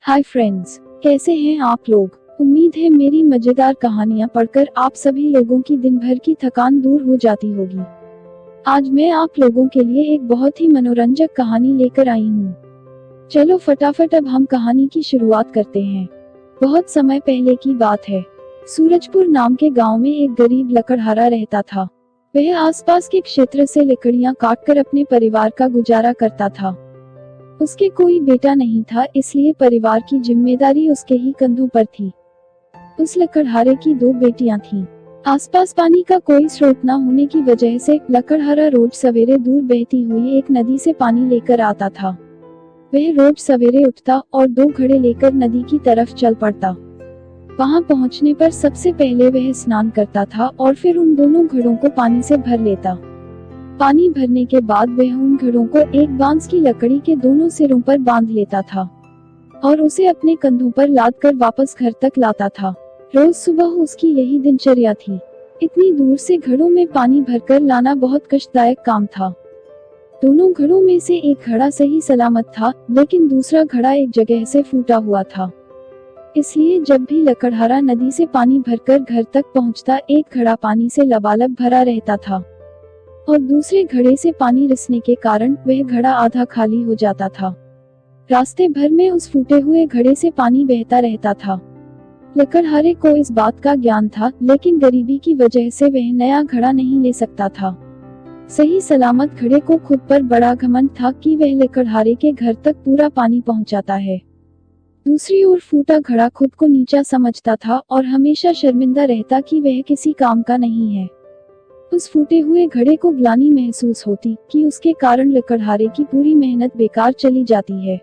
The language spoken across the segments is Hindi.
हाय फ्रेंड्स, कैसे हैं आप लोग। उम्मीद है मेरी मजेदार कहानियां पढ़कर आप सभी लोगों की दिन भर की थकान दूर हो जाती होगी। आज मैं आप लोगों के लिए एक बहुत ही मनोरंजक कहानी लेकर आई हूँ। चलो फटाफट अब हम कहानी की शुरुआत करते हैं। बहुत समय पहले की बात है। सूरजपुर नाम के गांव में एक गरीब लकड़हारा रहता था। वह आसपास के क्षेत्र से लकड़ियां काटकर अपने परिवार का गुजारा करता था। उसके कोई बेटा नहीं था, इसलिए परिवार की जिम्मेदारी उसके ही कंधों पर थी। उस लकड़हारे की 2 बेटियां थीं। आसपास पानी का कोई स्रोत न होने की वजह से लकड़हारा रोज सवेरे दूर बहती हुई एक नदी से पानी लेकर आता था। वह रोज सवेरे उठता और 2 घड़े लेकर नदी की तरफ चल पड़ता। वहां पहुंचने पर सबसे पहले वह स्नान करता था और फिर उन दोनों घड़ों को पानी से भर लेता। पानी भरने के बाद वह उन घड़ों को एक बांस की लकड़ी के दोनों सिरों पर बांध लेता था और उसे अपने कंधों पर लाद कर वापस घर तक लाता था। रोज सुबह उसकी यही दिनचर्या थी। इतनी दूर से घड़ों में पानी भरकर लाना बहुत कष्टदायक काम था। दोनों घड़ों में से एक घड़ा सही सलामत था, लेकिन दूसरा घड़ा एक जगह से फूटा हुआ था। इसलिए जब भी लकड़हारा नदी से पानी भरकर घर तक पहुंचता, एक घड़ा पानी से लबालब भरा रहता था और दूसरे घड़े से पानी रिसने के कारण वह घड़ा आधा खाली हो जाता था। रास्ते भर में उस फूटे हुए घड़े से पानी बहता रहता था। लकड़हारे को इस बात का ज्ञान था, लेकिन गरीबी की वजह से वह नया घड़ा नहीं ले सकता था। सही सलामत घड़े को खुद पर बड़ा घमंड था कि वह लकड़हारे के घर तक पूरा पानी पहुंचाता है। दूसरी ओर फूटा घड़ा खुद को नीचा समझता था और हमेशा शर्मिंदा रहता कि वह किसी काम का नहीं है। उस फूटे हुए घड़े को ग्लानि महसूस होती कि उसके कारण लकड़हारे की पूरी मेहनत बेकार चली जाती है।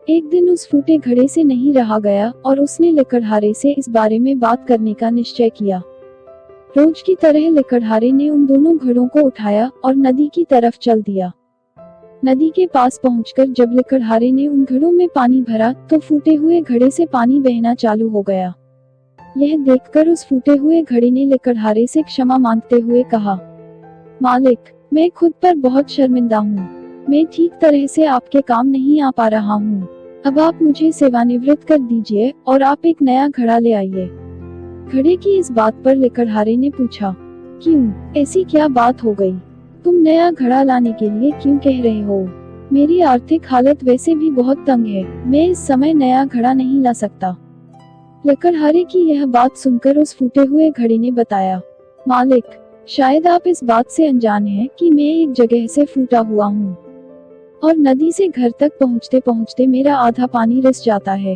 एक दिन उस फूटे घड़े से नहीं रहा गया और उसने लकड़हारे से इस बारे में बात करने का निश्चय किया। रोज की तरह लकड़हारे ने उन दोनों घड़ों को उठाया और नदी की तरफ चल दिया। नदी के पास पहुंचकर जब लकड़हारे ने उन घड़ों में पानी भरा तो फूटे हुए घड़े से पानी बहना चालू हो गया। यह देखकर उस फूटे हुए घड़े ने लकड़हारे से क्षमा मांगते हुए कहा, मालिक, मैं खुद पर बहुत शर्मिंदा हूँ। मैं ठीक तरह से आपके काम नहीं आ पा रहा हूँ। अब आप मुझे सेवानिवृत्त कर दीजिए और आप एक नया घड़ा ले आइए। घड़े की इस बात पर लकड़हारे ने पूछा, क्यों, ऐसी क्या बात हो गई? तुम नया घड़ा लाने के लिए क्यों कह रहे हो? मेरी आर्थिक हालत वैसे भी बहुत तंग है। मैं इस समय नया घड़ा नहीं ला सकता। लकड़हारे की यह बात सुनकर उस फूटे हुए घड़े ने बताया, मालिक, शायद आप इस बात से अनजान हैं कि मैं एक जगह से फूटा हुआ हूँ और नदी से घर तक पहुँचते पहुँचते मेरा आधा पानी रिस जाता है।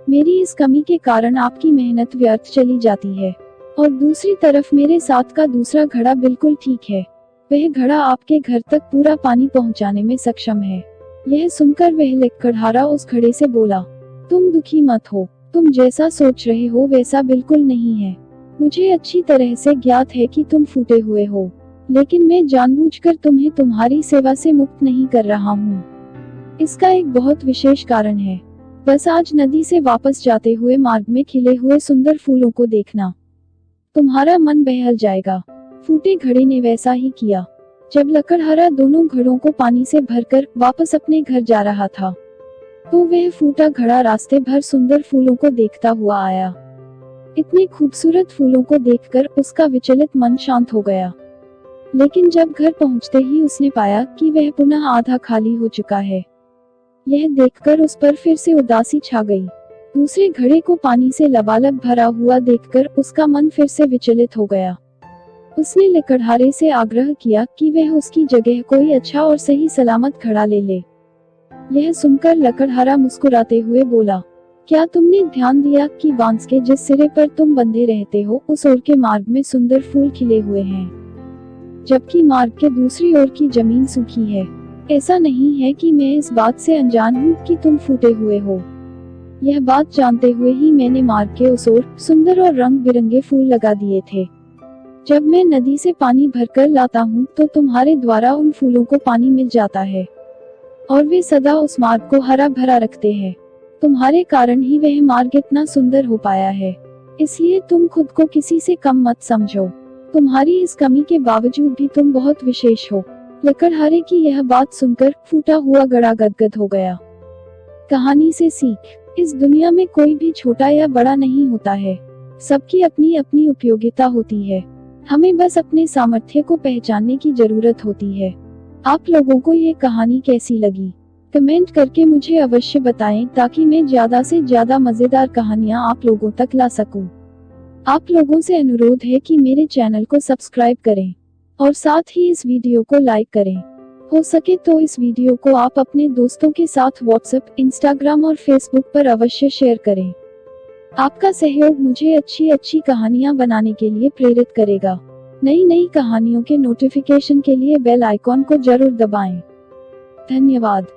मेरी इस कमी के कारण आपकी मेहनत व्यर्थ चली जाती है और दूसरी तरफ मेरे साथ का दूसरा घड़ा बिल्कुल ठीक है। वह घड़ा आपके घर तक पूरा पानी पहुँचाने में सक्षम है। यह सुनकर वह लकड़हारा उस घड़े से बोला, तुम दुखी मत हो। तुम जैसा सोच रहे हो वैसा बिल्कुल नहीं है। मुझे अच्छी तरह से ज्ञात है कि तुम फूटे हुए हो, लेकिन मैं जानबूझकर तुम्हें तुम्हारी सेवा से मुक्त नहीं कर रहा हूँ। इसका एक बहुत विशेष कारण है। बस आज नदी से वापस जाते हुए मार्ग में खिले हुए सुंदर फूलों को देखना, तुम्हारा मन बहल जाएगा। फूटे घड़े ने वैसा ही किया। जब लकड़हारा दोनों घड़ों को पानी से भरकर वापस अपने घर जा रहा था तो वह फूटा घड़ा रास्ते भर सुंदर फूलों को देखता हुआ आया। इतने खूबसूरत फूलों को देखकर उसका विचलित मन शांत हो गया, लेकिन जब घर पहुंचते ही उसने पाया कि वह पुनः आधा खाली हो चुका है। यह देखकर उस पर फिर से उदासी छा गई। दूसरे घड़े को पानी से लबालब भरा हुआ देखकर उसका मन फिर से विचलित हो गया। उसने लकड़हारे से आग्रह किया कि वह उसकी जगह कोई अच्छा और सही सलामत घड़ा ले ले। यह सुनकर लकड़हारा मुस्कुराते हुए बोला, क्या तुमने ध्यान दिया कि बांस के जिस सिरे पर तुम बंधे रहते हो उस ओर के मार्ग में सुंदर फूल खिले हुए हैं, जबकि मार्ग के दूसरी ओर की जमीन सूखी है। ऐसा नहीं है कि मैं इस बात से अनजान हूँ कि तुम फूटे हुए हो। यह बात जानते हुए ही मैंने मार्ग के उस ओर सुंदर और रंग बिरंगे फूल लगा दिए थे। जब मैं नदी से पानी भरकर लाता हूँ तो तुम्हारे द्वारा उन फूलों को पानी मिल जाता है और वे सदा उस मार्ग को हरा भरा रखते हैं। तुम्हारे कारण ही वह मार्ग इतना सुंदर हो पाया है, इसलिए तुम खुद को किसी से कम मत समझो। तुम्हारी इस कमी के बावजूद भी तुम बहुत विशेष हो। लकड़हारे की यह बात सुनकर फूटा हुआ घड़ा गदगद हो गया। कहानी से सीख। इस दुनिया में कोई भी छोटा या बड़ा नहीं होता है, सबकी अपनी अपनी उपयोगिता होती है। हमें बस अपने सामर्थ्य को पहचानने की जरूरत होती है। आप लोगों को ये कहानी कैसी लगी, कमेंट करके मुझे अवश्य बताएं, ताकि मैं ज्यादा से ज्यादा मजेदार कहानियां आप लोगों तक ला सकूं। आप लोगों से अनुरोध है कि मेरे चैनल को सब्सक्राइब करें और साथ ही इस वीडियो को लाइक करें। हो सके तो इस वीडियो को आप अपने दोस्तों के साथ व्हाट्सएप, इंस्टाग्राम और फेसबुक पर अवश्य शेयर करें। आपका सहयोग मुझे अच्छी अच्छी कहानियां बनाने के लिए प्रेरित करेगा। नई नई कहानियों के नोटिफिकेशन के लिए बेल आइकॉन को जरूर दबाएं। धन्यवाद।